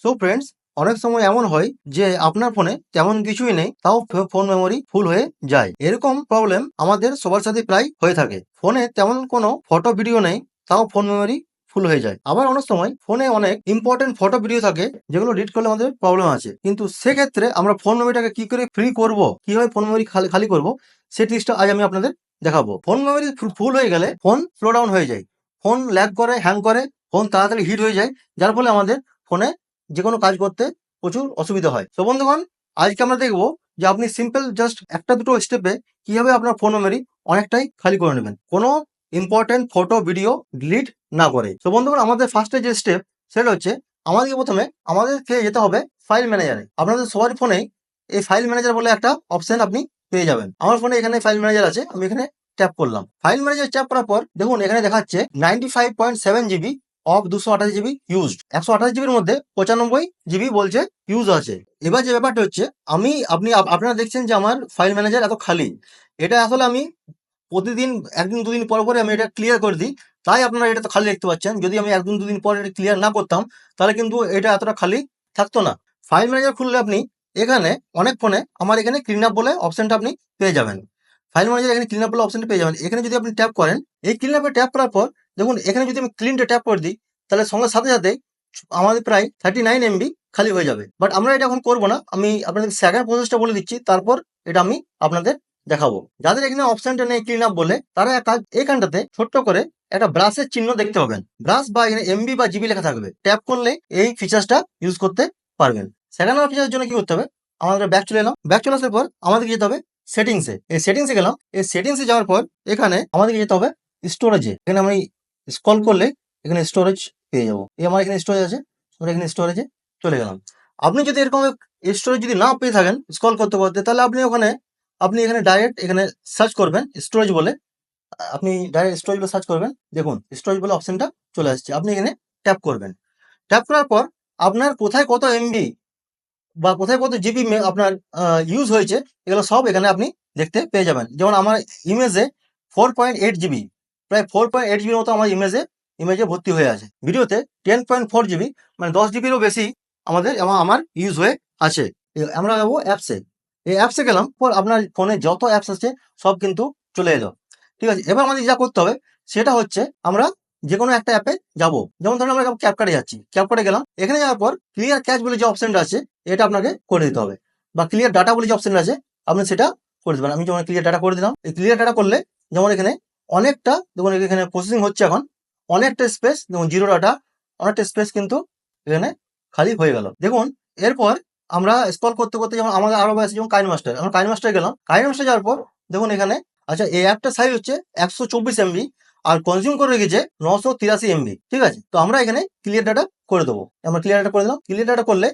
So friends, অনেক সময় এমন হয় যে আপনার ফোনে তেমন কিছুই নেই, তাও ফোন মেমোরি ফুল হয়ে যায়। এরকম প্রবলেম আমাদের সবার সাথে প্রায় হয়ে থাকে। ফোনে তেমন কোনো ফটো ভিডিও নেই, তাও ফোন মেমোরি ফুল হয়ে যায়। আবার অনেক সময় ফোনে অনেক ইম্পর্টেন্ট ফটো ভিডিও থাকে যেগুলো ডিলিট করলে আমাদের প্রবলেম আছে। কিন্তু সেক্ষেত্রে আমরা ফোন মেমোরিটাকে কি করে ফ্রি করব, কিভাবে ফোন মেমোরি খালি করব, সেই টিপসটা আজ আমি আপনাদের দেখাবো। ফোন মেমোরি ফুল হয়ে গেলে ফোন স্লো ডাউন হয়ে যায়, ফোন ল্যাগ করে, হ্যাং করে, ফোন তাড়াতাড়ি হিট হয়ে যায়, যার ফলে আমাদের ফোনে যে কোনো কাজ করতে প্রচুর অসুবিধা হয়। তো বন্ধুগণ, আজকে আমরা দেখবো যে আপনি সিম্পল জাস্ট একটা দুটো স্টেপে কিভাবে আপনার ফোন মেমোরি অনেকটাই খালি করে নেবেন, কোনো ইম্পর্টেন্ট ফটো ভিডিও ডিলিট না করে। তো বন্ধুগণ, আমাদের ফার্স্টে যে স্টেপ সেটা হচ্ছে আমাদেরকে প্রথমে আমাদেরকে যেতে হবে ফাইল ম্যানেজারে। আপনাদের সবার ফোনেই এই ফাইল ম্যানেজার বলে একটা অপশন আপনি পেয়ে যাবেন। আমার ফোনে এখানে ফাইল ম্যানেজার আছে, আমি এখানে ট্যাপ করলাম। ফাইল ম্যানেজার ট্যাপ করার পর দেখুন এখানে দেখাচ্ছে 95.7 জিবি অফ 228 জিবি ইউজড। 128 জিবির মধ্যে 95 জিবি বলছে ইউজ আছে। এবার যে ব্যাপারটা হচ্ছে, আপনারা দেখছেন যে আমার ফাইল ম্যানেজার এত খালি। এটা আসলে আমি প্রতিদিন একদিন দুদিন পর পরে আমি এটা ক্লিয়ার করে দিই, তাই আপনারা এটা তো খালি দেখতে পাচ্ছেন। যদি আমি একদিন দুদিন পর এটা ক্লিয়ার না করতাম, তাহলে কিন্তু এটা এতটা খালি থাকতো না। ফাইল ম্যানেজার খুললে আপনি এখানে অনেক ফোনে আমার এখানে ক্লিন আপ বলে অপশনটা আপনি পেয়ে যাবেন। ফাইল ম্যানেজার এখানে ক্লিন আপ বলে অপশনটা পেয়ে যাবেন। এখানে যদি আপনি ট্যাপ করেন, এই ক্লিন আপে ট্যাপ করার পর দেখুন এখানে যদি আমি ক্লিনটা ট্যাপ করে দিই, তাহলে সঙ্গে সাথে সাথে আমাদের প্রায় 39 এমবি খালি হয়ে যাবে। বাট আমরা এটা এখন করবো না, আমি আপনাদের সেকেন্ড প্রসেসটা বলে দিচ্ছি, তারপর এটা আমি আপনাদের দেখাবো। যাদের এখানে অপশনটা নেই ক্লিন আপ বলে, তারা এক কাজ, এইখানটাতে ছোট্ট করে একটা ব্রাশের চিহ্ন দেখতে পাবেন। ব্রাশ বা এখানে এমবি বা জিবি লেখা থাকবে, ট্যাপ করলে এই ফিচার্সটা ইউজ করতে পারবেন। সেকেন্ড নাম্বার ফিচারের জন্য কি করতে হবে, আমাদের ব্যাক চলে এলাম। ব্যাক চলে আসার পর আমাদেরকে যেতে হবে সেটিংসে। এই সেটিংসে গেলাম। এই সেটিংসে যাওয়ার পর এখানে আমাদেরকে যেতে হবে স্টোরেজে। এখানে আমি স্ক্রল করলে এখানে স্টোরেজ পেয়ে যাবো। এই আমার এখানে স্টোরেজ আছে, আমরা এখানে স্টোরেজে চলে গেলাম। আপনি যদি এরকম স্টোরেজ যদি না পেয়ে থাকেন স্ক্রল করতে করতে, তাহলে আপনি এখানে ডাইরেক্ট এখানে সার্চ করবেন স্টোরেজ বলে। আপনি ডাইরেক্ট স্টোরেজ বলে সার্চ করবেন, দেখুন স্টোরেজ বলে অপশনটা চলে আসছে। আপনি এখানে ট্যাপ করবেন। ট্যাপ করার পর আপনার কোথায় কত এমবি বা কোথায় কত জিবি আপনার ইউজ হয়েছে, এগুলো সব এখানে আপনি দেখতে পেয়ে যাবেন। যেমন আমার ইমেজে 4.8 জিবি, প্রায় 4.8 জিবির মতো আমার ইমেজে ভর্তি হয়ে আছে। ভিডিওতে 10.4 জিবি, মানে 10 জিবিরও বেশি আমার ইউজ হয়ে আছে। আমরা যাবো অ্যাপসে। এই অ্যাপসে গেলাম পর আপনার ফোনে যত অ্যাপস আছে সব কিন্তু চলে এলো। ঠিক আছে, এবার আমাদের যা করতে হবে সেটা হচ্ছে আমরা যে কোনো একটা অ্যাপে যাব। যেমন ধরুন আমরা ক্যাপকাটে যাচ্ছি, ক্যাপকাটে গেলাম। এখানে যাওয়ার পর ক্লিয়ার ক্যাচ বলে যে অপশনটা আছে, এটা আপনাকে করে দিতে হবে। বা ক্লিয়ার ডাটা বলে যে অপশনটা আছে, আপনি সেটা করে দেবেন। আমি যেমন ক্লিয়ার ডাটা করে দিলাম। এই ক্লিয়ার ডাটা করলে যেমন এখানে অনেকটা, দেখুন এখানে প্রসেসিং হচ্ছে এখন, অনেকটা স্পেস, দেখুন জিরো ডাটা, অনেকটা স্পেস কিন্তু এখানে খালি হয়ে গেল। দেখুন এরপর আমরা স্ক্রল করতে করতে যেমন আমাদের আরো আছে, যেমন কাইন মাস্টার, আমরা কাইন মাস্টার গেলাম। কাইন মাস্টার যাওয়ার পর দেখুন এখানে, আচ্ছা এই অ্যাপটা সাইজ হচ্ছে 124 এমবি আর কনজিউম করে রেখেছে 983 এমবি। ঠিক আছে, তো আমরা এখানে ক্লিয়ার ডাটা করে দেবো। আমরা ক্লিয়ার ডাটা করে দিলাম। ক্লিয়ার ডাটা করলে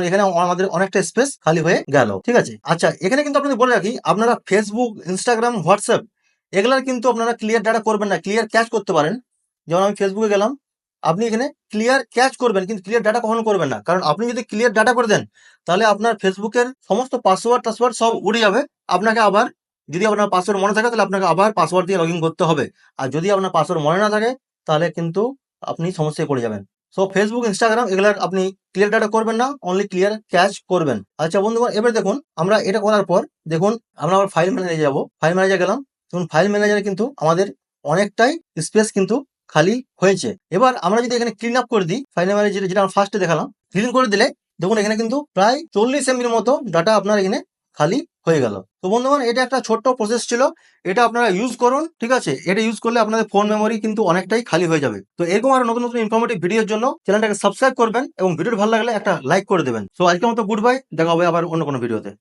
এখানে আমাদের অনেকটা স্পেস খালি হয়ে গেল। ঠিক আছে, আচ্ছা এখানে কিন্তু আপনাদের বলে রাখি, আপনারা ফেসবুক, ইনস্টাগ্রাম, হোয়াটসঅ্যাপ এগুলার কিন্তু আপনারা ক্লিয়ার ডাটা করবেন না, ক্লিয়ার ক্যাচ করতে পারেন। যেমন আমি ফেসবুকে গেলাম, আপনি এখানে ক্লিয়ার ক্যাচ করবেন, কিন্তু ক্লিয়ার ডাটা কখনো করবেন না। কারণ আপনি যদি ক্লিয়ার ডাটা করে দেন, তাহলে আপনার ফেসবুকের সমস্ত পাসওয়ার্ড সব উড়ে যাবে। আপনাকে আবার, যদি আপনার পাসওয়ার্ড মনে থাকে, তাহলে আপনাকে আবার পাসওয়ার্ড দিয়ে লগ ইন করতে হবে। আর যদি আপনার পাসওয়ার্ড মনে না থাকে, তাহলে কিন্তু আপনি সমস্যায় পড়ে যাবেন। সো ফেসবুক, ইনস্টাগ্রাম এগুলার আপনি ক্লিয়ার ডাটা করবেন না, অনলি ক্লিয়ার ক্যাচ করবেন। আচ্ছা বন্ধুগণ, এবার দেখুন আমরা এটা করার পর দেখুন আমরা আবার ফাইল ম্যানেজারে যাবো। ফাইল ম্যানেজারে গেলাম। দেখুন ফাইল ম্যানেজারে কিন্তু আমাদের অনেকটাই স্পেস কিন্তু খালি হয়েছে। এবার আমরা যদি এখানে ক্লিন আপ করে দিই, ফাইল ম্যানেজারে যেটা আমরা ফার্স্টে দেখালাম, ক্লিন করে দিলে দেখুন এখানে কিন্তু প্রায় 40 এমবির মতো ডাটা আপনার এখানে খালি হয়ে গেল। তো বন্ধুগণ, এটা একটা ছোট্ট প্রসেস ছিল, এটা আপনারা ইউজ করুন। ঠিক আছে, এটা ইউজ করলে আপনাদের ফোন মেমোরি কিন্তু অনেকটাই খালি হয়ে যাবে। তো এরকম আরো নতুন নতুন ইনফরমেটিভ ভিডিওর জন্য চ্যানেলটাকে সাবস্ক্রাইব করবেন এবং ভিডিওটি ভালো লাগলে একটা লাইক করে দেবেন। তো আজকের মতো গুড বাই, দেখা হবে আবার অন্য কোনো ভিডিওতে।